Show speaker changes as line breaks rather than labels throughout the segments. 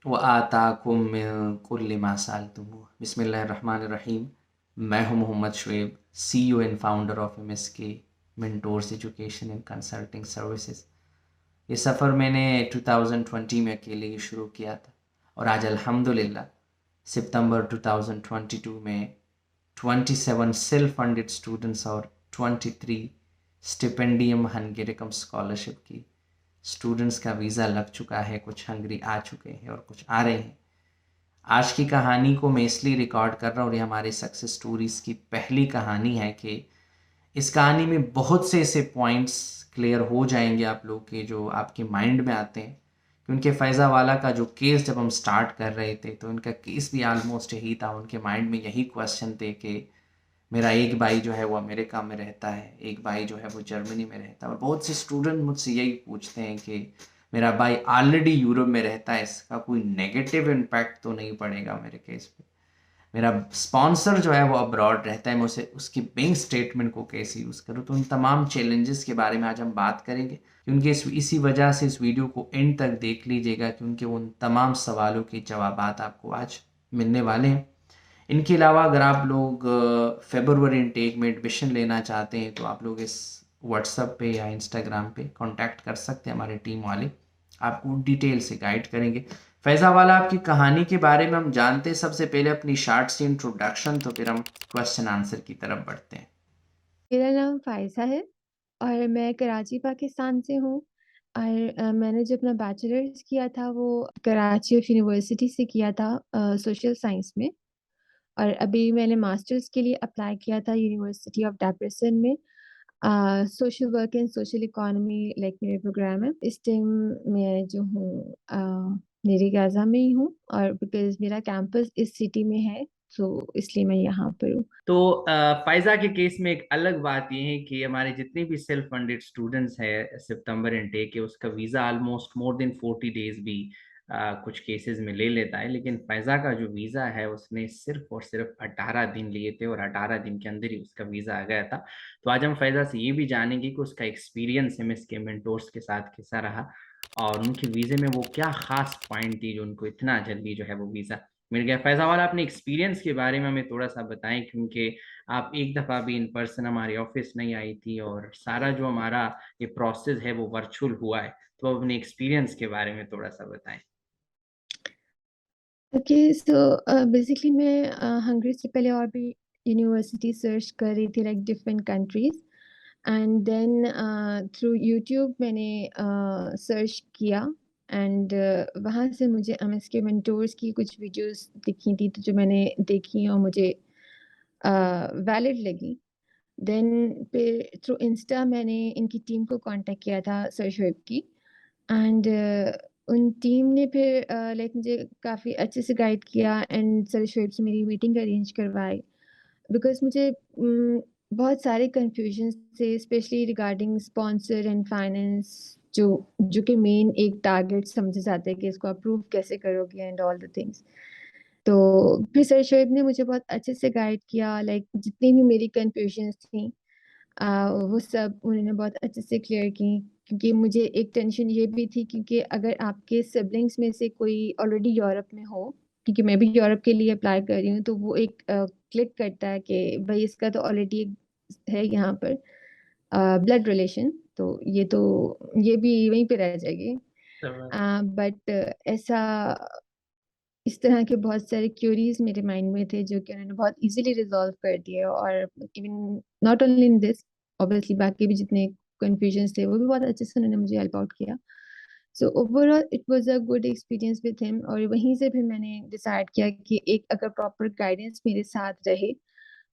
व आताकुम मिन कुल्लि मा सअलतुमूह। बिस्मिल्लाहिर्रहमानिर्रहीम। मैं हूँ Mohammad Shoaib, CEO and founder of MSK mentors education and consulting services. ये सफ़र मैंने 2020 में अकेले ही शुरू किया था और आज अल्हम्दुलिल्लाह सितंबर 2022 में 27 सेल्फ फंडेड स्टूडेंट्स और 23 स्टिपेंडियम हंगेरिकम स्कॉलरशिप की स्टूडेंट्स का वीज़ा लग चुका है। कुछ हंगरी आ चुके हैं और कुछ आ रहे हैं। आज की कहानी को मैं इसलिए रिकॉर्ड कर रहा हूँ और ये हमारे सक्सेस स्टोरीज़ की पहली कहानी है कि इस कहानी में बहुत से ऐसे पॉइंट्स क्लियर हो जाएंगे आप लोग के जो आपके माइंड में आते हैं कि उनके फैज़ा वाला का जो केस जब हम स्टार्ट कर रहे थे तो उनका केस भी आलमोस्ट यही था। उनके माइंड में यही क्वेश्चन थे कि मेरा एक भाई जो है वो अमेरिका में रहता है, एक भाई जो है वो जर्मनी में रहता है और बहुत से स्टूडेंट मुझसे यही पूछते हैं कि मेरा भाई ऑलरेडी यूरोप में रहता है, इसका कोई नेगेटिव इम्पैक्ट तो नहीं पड़ेगा मेरे केस पे। मेरा स्पॉन्सर जो है वो अब्रॉड रहता है, मैं उसे उसकी बैंक स्टेटमेंट को कैसे यूज़ करूँ। तो उन तमाम चैलेंजेस के बारे में आज हम बात करेंगे क्योंकि इसी वजह से इस वीडियो को एंड तक देख लीजिएगा क्योंकि उन तमाम सवालों के जवाबात आपको आज मिलने वाले हैं। इनके अलावा अगर आप लोग फेब्रुअरी इनटेक में एडमिशन लेना चाहते हैं तो आप लोग इस व्हाट्सएप पे या इंस्टाग्राम पे कांटेक्ट कर सकते हैं। हमारे टीम वाले आपको डिटेल से गाइड करेंगे। फैज़ा वाला, आपकी कहानी के बारे में हम जानते हैं। सबसे पहले अपनी शार्ट सी इंट्रोडक्शन, तो फिर हम क्वेश्चन आंसर की तरफ बढ़ते हैं।
मेरा नाम फ़ायज़ा है और मैं कराची, पाकिस्तान से हूँ। और मैंने जो अपना बैचलर्स किया था वो कराची ऑफ यूनिवर्सिटी से किया था, सोशल साइंस में। और अभी मैंने मास्टर्स के लिए अप्लाई किया था यूनिवर्सिटी ऑफ डेप्रेसन में। Social work and social economy like मेरा प्रोग्राम है। इस टाइम मैं जो हूँ मेरी गाज़ा में ही हूँ, और बिकॉज़ मेरा कैंपस इस सिटी में है तो इसलिए मैं यहाँ पर हूँ।
तो फायजा के केस में एक अलग बात यह है कि हमारे जितने भी सेल्फ फंडेड स्टूडेंट्स हैं सितंबर इनटेक के, उसका visa almost more than 40 days भी कुछ केसेस में ले लेता है। लेकिन फैज़ा का जो वीज़ा है उसने सिर्फ और सिर्फ 18 दिन लिए थे और 18 दिन के अंदर ही उसका वीज़ा आ गया था। तो आज हम फैज़ा से ये भी जानेंगे कि उसका एक्सपीरियंस MSK मेंटोर्स के साथ कैसा रहा और उनके वीज़े में वो क्या खास पॉइंट थी जो उनको इतना जल्दी जो है वो वीज़ा मिल गया। फैज़ा वाला, अपने एक्सपीरियंस के बारे में हमें थोड़ा सा बताएं क्योंकि आप एक दफ़ा भी इन पर्सन हमारे ऑफिस नहीं आई थी और सारा जो हमारा ये प्रोसेस है वो वर्चुअल हुआ है। तो अपने एक्सपीरियंस के बारे में थोड़ा सा बताएं।
ओके, सो बेसिकली मैं हंगरी से पहले और भी यूनिवर्सिटी सर्च कर रही थी, like different countries. And then through YouTube मैंने सर्च किया। एंड वहाँ से मुझे एमएसके मेंटोर्स की कुछ वीडियोस दिखी थी, तो जो मैंने देखी और मुझे वैलिड लगी। देन फिर थ्रू इंस्टा मैंने इनकी टीम को कांटेक्ट किया था, सर्च वेब की। एंड उन टीम ने फिर लाइक मुझे काफ़ी अच्छे से गाइड किया एंड सर्च वेब से मेरी मीटिंग अरेंज करवाई। बिकॉज़ मुझे बहुत सारे कन्फ्यूजन्स थे, specially regarding sponsor and finance, जो जो कि मेन एक टारगेट समझे जाते हैं कि इसको अप्रूव कैसे करोगे एंड ऑल द थिंग्स। तो फिर सर शोएब ने मुझे बहुत अच्छे से गाइड किया, लाइक जितनी भी मेरी कन्फ्यूजन्स थी वो सब उन्होंने बहुत अच्छे से क्लियर की। क्योंकि मुझे एक टेंशन ये भी थी, क्योंकि अगर आपके सिबलिंग्स में से कोई ऑलरेडी यूरोप में हो, क्योंकि मैं भी यूरोप के लिए अप्लाई कर रही हूँ, तो वो एक क्लिक करता है कि भाई इसका तो ऑलरेडी है यहाँ पर ब्लड रिलेशन, तो ये भी वहीं पे रह जाएगी। बट ऐसा इस तरह के बहुत सारे क्यूरीज मेरे माइंड में थे जो कि उन्होंने बहुत इजीली रिजॉल्व कर दिए। और even not only in this, obviously बाकी भी जितने कंफ्यूजन्स थे वो भी बहुत अच्छे से उन्होंने मुझे हेल्प आउट किया। So overall it was a good experience with him, और वहीं से फिर मैंने डिसाइड किया कि एक अगर प्रॉपर गाइडेंस मेरे साथ रहे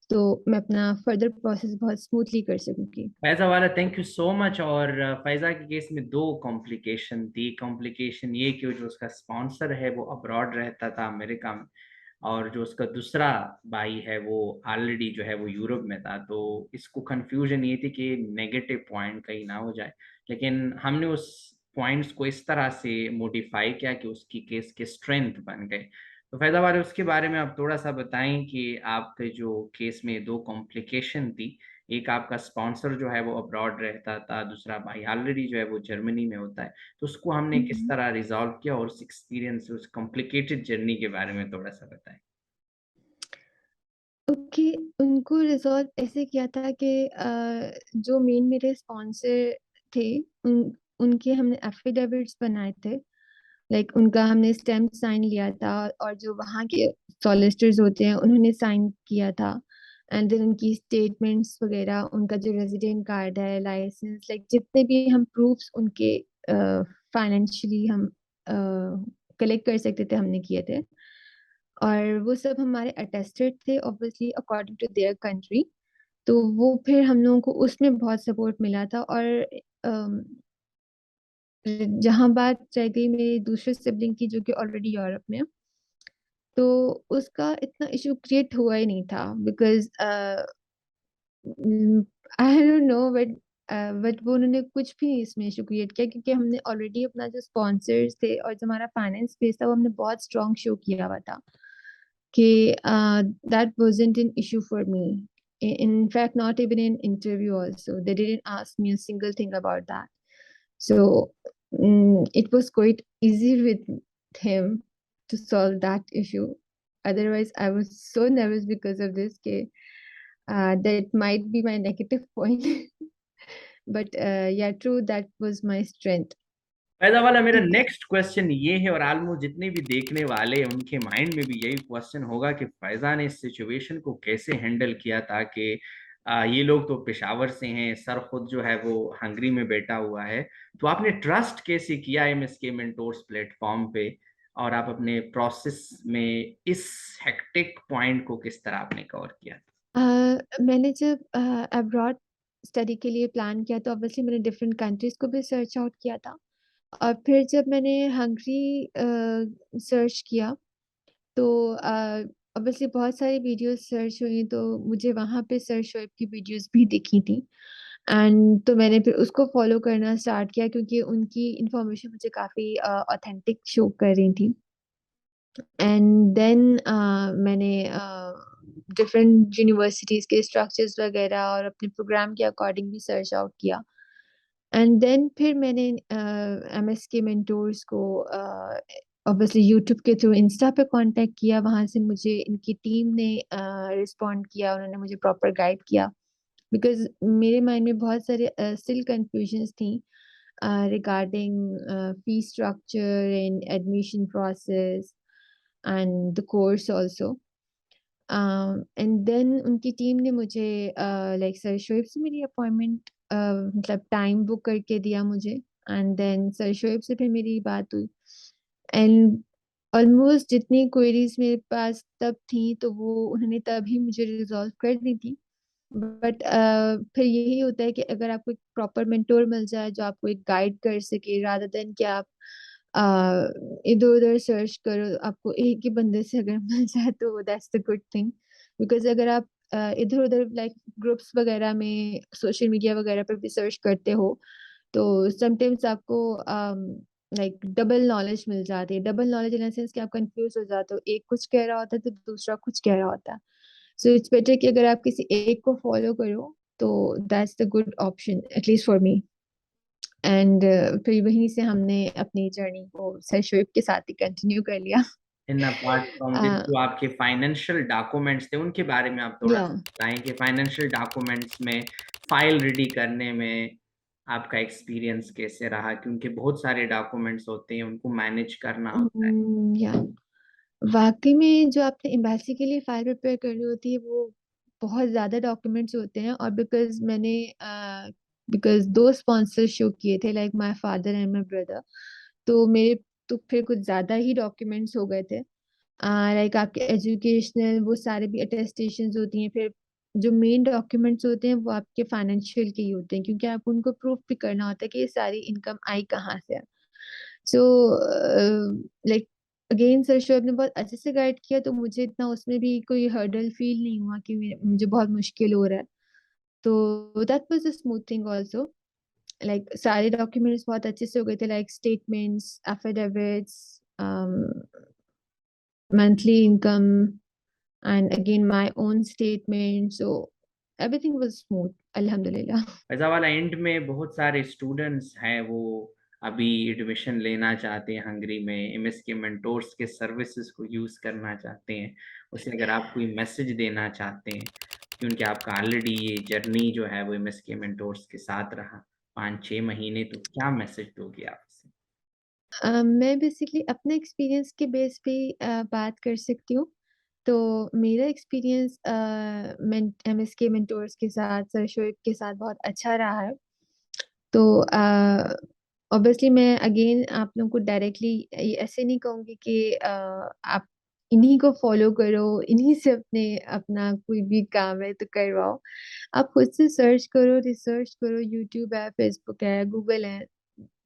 तो मैं अपना फर्दर प्रोसेस बहुत स्मूथली कर सकूंगी।
फैज़ा वाला, थैंक यू सो मच। और फैज़ा के केस में दो कॉम्प्लिकेशन थी। कॉम्प्लिकेशन ये कि जो उसका स्पॉन्सर है वो अब्रॉड रहता था अमेरिका में और जो उसका दूसरा भाई है वो ऑलरेडी जो है वो यूरोप में था। तो इसको कंफ्यूजन ये थी कि नेगेटिव पॉइंट कहीं ना हो जाए। लेकिन हमने उस पॉइंट्स को इस तरह से मॉडिफाई किया कि उसकी केस के स्ट्रेंथ बन गए। तो फैज़ाबाद उसके बारे में आप थोड़ा-सा बताएँ कि आपके जो केस में 2 कॉम्प्लिकेशन थी। एक आपका स्पॉन्सर जो है वो अब्रॉड रहता था, दूसरा भाई ऑलरेडी जो है वो जर्मनी में होता है। तो उसको हमने किस
हम्म।
तरह रिज़ॉल्व किया और उस एक्सपीरियंस उस कॉम्प्लिकेटेड जर्नी के बारे में थोड़ा-सा बताएँ?
ओके, उनको रिज़ॉल्व ऐसे किया था कि जो मेन मेरे स्पॉन्सर थे, उनके हमने एफिडेविट्स बनाए थे। लाइक उनका हमने स्टैम्प साइन लिया था, और जो वहाँ के सॉलिसिटर्स होते हैं उन्होंने साइन किया था। एंड देन उनकी स्टेटमेंट्स वगैरह, उनका जो रेजिडेंट कार्ड है, लाइसेंस, लाइक जितने भी हम प्रूफ्स उनके फाइनेंशियली हम कलेक्ट कर सकते थे, हमने किए थे। और वो सब हमारे अटेस्टेड थे, obviously according to their country. तो वो फिर हम लोगों को उसमें बहुत सपोर्ट मिला था। और अम, जहाँ बात रह गई मेरी दूसरे सिबलिंग की, जो कि ऑलरेडी यूरोप में है, तो उसका इतना इशू क्रिएट हुआ ही नहीं था, because I don't know, but वो उन्होंने कुछ भी इसमें इशू क्रिएट किया, क्योंकि हमने ऑलरेडी अपना जो स्पॉन्सर्स थे और जो हमारा फाइनेंस बेस था, वो हमने बहुत स्ट्रॉन्ग शो किया हुआ था कि that wasn't an issue for me. In fact, not even in interview also. They didn't ask me a single thing about that. So it was quite easy with him to solve that issue. Otherwise, I was so nervous because of this. That might be my negative point. But yeah, true, that was my strength.
पैदा वाला मेरा next question ये है और almost जितने भी देखने वाले हैं उनके माइंड में भी यही क्वेश्चन होगा कि फैज़ा ने इस सिचुएशन को कैसे हैंडल किया था कि ये लोग तो पेशावर से हैं, सर खुद जो है वो हंगरी में बैठा हुआ है। तो आपने ट्रस्ट कैसे किया एमएसके मेंटोर्स प्लेटफॉर्म पे और आप अपने प्रोसेस में इस हेक्टिक पॉइंट को किस तरह आपने कवर किया?
मैंने जब अब्रॉड स्टडी के लिए प्लान किया, तो ऑब्वियसली मैंने डिफरेंट कंट्रीज को भी सर्च आउट किया था। और फिर जब मैंने हंगरी सर्च किया, तो ऑब्वियसली बहुत सारी वीडियोस सर्च हुई, तो मुझे वहाँ पे सर शोएब की वीडियोस भी दिखी थी। एंड तो मैंने फिर उसको फॉलो करना स्टार्ट किया, क्योंकि उनकी इंफॉर्मेशन मुझे काफ़ी ऑथेंटिक शो कर रही थी। एंड देन मैंने डिफरेंट यूनिवर्सिटीज़ के स्ट्रक्चर्स वगैरह और अपने प्रोग्राम के अकॉर्डिंग भी सर्च आउट किया। एंड देन फिर मैंने एमएसके मेंटोर्स को ऑब्वियसली यूट्यूब के थ्रू इंस्टा पे कांटेक्ट किया। वहाँ से मुझे इनकी टीम ने रिस्पॉन्ड किया, उन्होंने मुझे प्रॉपर गाइड किया, बिकॉज मेरे माइंड में बहुत सारे स्टिल कंफ्यूजन्स थी regarding fee structure and admission process and the course also. And then उनकी टीम ने मुझे लाइक सर शोएब से मेरी अपॉइंटमेंट मतलब टाइम बुक करके दिया मुझे। एंड देन सर शोएब से फिर मेरी बात हुई। एंड ऑलमोस्ट जितनी क्वेरीज मेरे पास तब थी, तो वो उन्होंने तभी मुझे रिजॉल्व कर दी थी। बट फिर यही होता है कि अगर आपको एक प्रॉपर मेंटोर मिल जाए जो आपको एक गाइड कर सके, रादर देन कि आप इधर उधर सर्च करो, आपको एक ही बंदे से अगर मिल जाए तो that's the good thing. Because अगर आप इधर उधर लाइक ग्रुप्स वगैरह में, सोशल मीडिया वगैरह पर भी सर्च करते हो, तो समटाइम्स आपको लाइक डबल नॉलेज मिल जाती है। डबल नॉलेज इन सेंस कि आप कंफ्यूज हो जाते हो, एक कुछ कह रहा होता है तो दूसरा कुछ कह रहा होता है। सो इट्स बेटर कि अगर आप किसी एक को फॉलो करो, तो that's the good option, at least for me. And फिर वहीं से हमने अपनी जर्नी को सर शोएब के साथ ही कंटिन्यू कर लिया।
इन अपार्ट फ्रॉम दिस जो आपके फाइनेंशियल डॉक्यूमेंट्स थे उनके बारे में आप थोड़ा
या
सा बताएं कि फाइनेंशियल डॉक्यूमेंट्स में फाइल रेडी करने में आपका एक्सपीरियंस कैसे रहा, क्योंकि बहुत सारे डॉक्यूमेंट्स होते हैं उनको मैनेज करना होता है।
या वाकई में जो आपने एम्बेसी के लिए फाइल प्रिपेयर करनी होती है, वो बहुत ज़्यादा डॉक्यूमेंट्स होते हैं। और बिकॉज दो स्पॉन्सर शो किए थे, like my father and my brother, तो मेरे तो फिर कुछ ज़्यादा ही डॉक्यूमेंट्स हो गए थे। लाइक आपके एजुकेशनल वो सारे भी अटेस्टेशंस होती हैं। फिर जो मेन डॉक्यूमेंट्स होते हैं वो आपके फाइनेंशियल के ही होते हैं, क्योंकि आपको उनको प्रूफ भी करना होता है कि ये सारी इनकम आई कहाँ से है। So like again sir Shoaib ने बहुत अच्छे से गाइड किया, तो मुझे इतना उसमें भी कोई हर्डल फील नहीं हुआ कि मुझे बहुत मुश्किल हो रहा है। तो that was a smooth thing also. Like सारे डॉक्यूमेंट्स बहुत अच्छे से हो गए थे, like statements, affidavits, monthly income, and again my own statement. So everything was smooth, alhamdulillah.
Faiza वाला एंड में बहुत सारे स्टूडेंट्स हैं, वो अभी एडमिशन लेना चाहते हैं हंगरी में, एमएस के मेंटोर्स के सर्विसेज को यूज करना चाहते हैं, उसे अगर आप कोई मैसेज देना चाहते हैं, क्योंकि आपका ऑलरेडी ये जर्नी जो है वो एमएस के मेंटोर्स के साथ रहा 5-6 महीने, तो क्या मैसेज दोगे आप उसे?
मैं बेसिकली अपने एक्सपीरियंस के बेस पे बात कर सकती हूँ। तो मेरा एक्सपीरियंस एमएसके मेंटोर्स के साथ, सर शोएब के साथ बहुत अच्छा रहा है। तो ऑब्वियसली मैं अगेन आप लोगों को डायरेक्टली ऐसे नहीं कहूँगी कि आप इन्हीं को फॉलो करो, इन्हीं से अपना कोई भी काम है तो करवाओ। आप खुद से सर्च करो, रिसर्च करो, यूट्यूब है, फेसबुक है, गूगल है,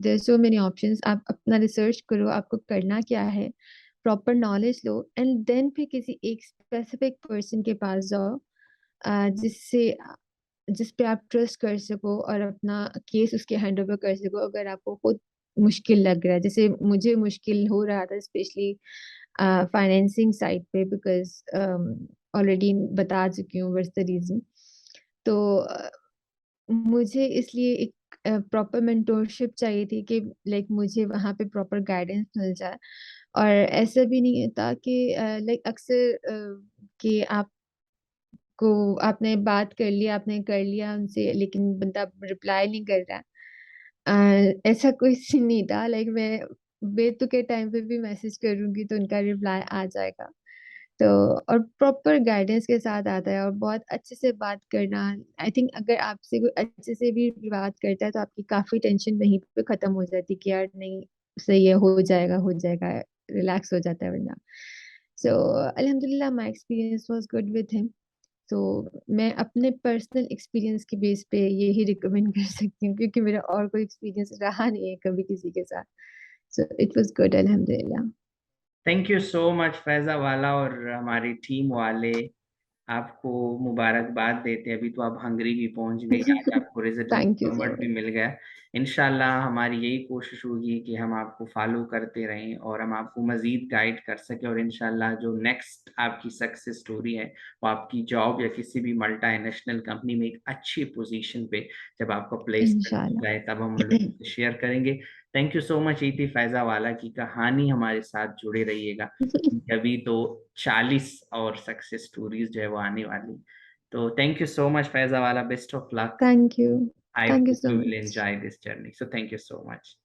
देयर सो मेनी ऑप्शंस। आप अपना रिसर्च करो, आपको करना क्या है, प्रॉपर नॉलेज लो, एंड देन फिर किसी एक स्पेसिफिक पर्सन के पास जाओ, जिससे जिस पे आप ट्रस्ट कर सको और अपना केस उसके हैंड ओवर कर सको अगर आपको खुद मुश्किल लग रहा है, जैसे मुझे मुश्किल हो रहा था स्पेशली फाइनेंसिंग साइड पे, बिकॉज ऑलरेडी बता चुकी हूँ व्हाट्स द रीजन। तो मुझे इसलिए एक प्रॉपर मेंटोरशिप चाहिए थी कि लाइक मुझे वहाँ पे प्रॉपर गाइडेंस मिल जाए। और ऐसा भी नहीं था कि लाइक अक्सर कि आपको आपने बात कर लिया उनसे, लेकिन बंदा रिप्लाई नहीं कर रहा। ऐसा कोई सीन नहीं था, लाइक मैं बेतुके टाइम पे भी मैसेज करूंगी तो उनका रिप्लाई आ जाएगा। तो और प्रॉपर गाइडेंस के साथ आता है और बहुत अच्छे से बात करना। आई थिंक अगर आपसे कोई अच्छे से भी बात करता है तो आपकी काफी टेंशन वहीं पे खत्म हो जाती है कि यार नहीं, सही है, हो जाएगा, रिलैक्स हो जाता है बंदा। सो अल्हम्दुलिल्लाह my experience was good with him. तो मैं अपने पर्सनल एक्सपीरियंस की बेस पे यही रिकमेंड कर सकती हूँ, क्योंकि मेरा और कोई एक्सपीरियंस रहा नहीं है कभी किसी के साथ। सो इट वाज गुड, अल्हम्दुलिल्लाह।
Thank you so much Faiza वाला, और हमारी टीम वाले आपको मुबारकबाद देते हैं। अभी तो आप हंगरी भी पहुंच गई, आज आपको resident
thank you so
permit भी
मच।
मिल गया। इंशाल्लाह हमारी यही कोशिश होगी कि हम आपको फॉलो करते रहें और हम आपको मजीद गाइड कर सकें, और इंशाल्लाह जो नेक्स्ट आपकी सक्सेस स्टोरी है वो आपकी जॉब या किसी भी मल्टी नेशनल कंपनी में एक अच्छी पोजीशन पे जब आपका प्लेसमेंट हो
इंशाल्लाह।
जाए तब हम लोग शेयर करेंगे। थैंक यू सो मच इति फैजा वाला की कहानी, हमारे साथ जुड़े रहिएगा, अभी तो 40 और सक्सेस स्टोरीज जो है वो आने वाली। तो thank you so much Faiza वाला, best of luck.
Thank you.
I
thank you
hope
so
you will
much.
Enjoy this journey, so thank you so much.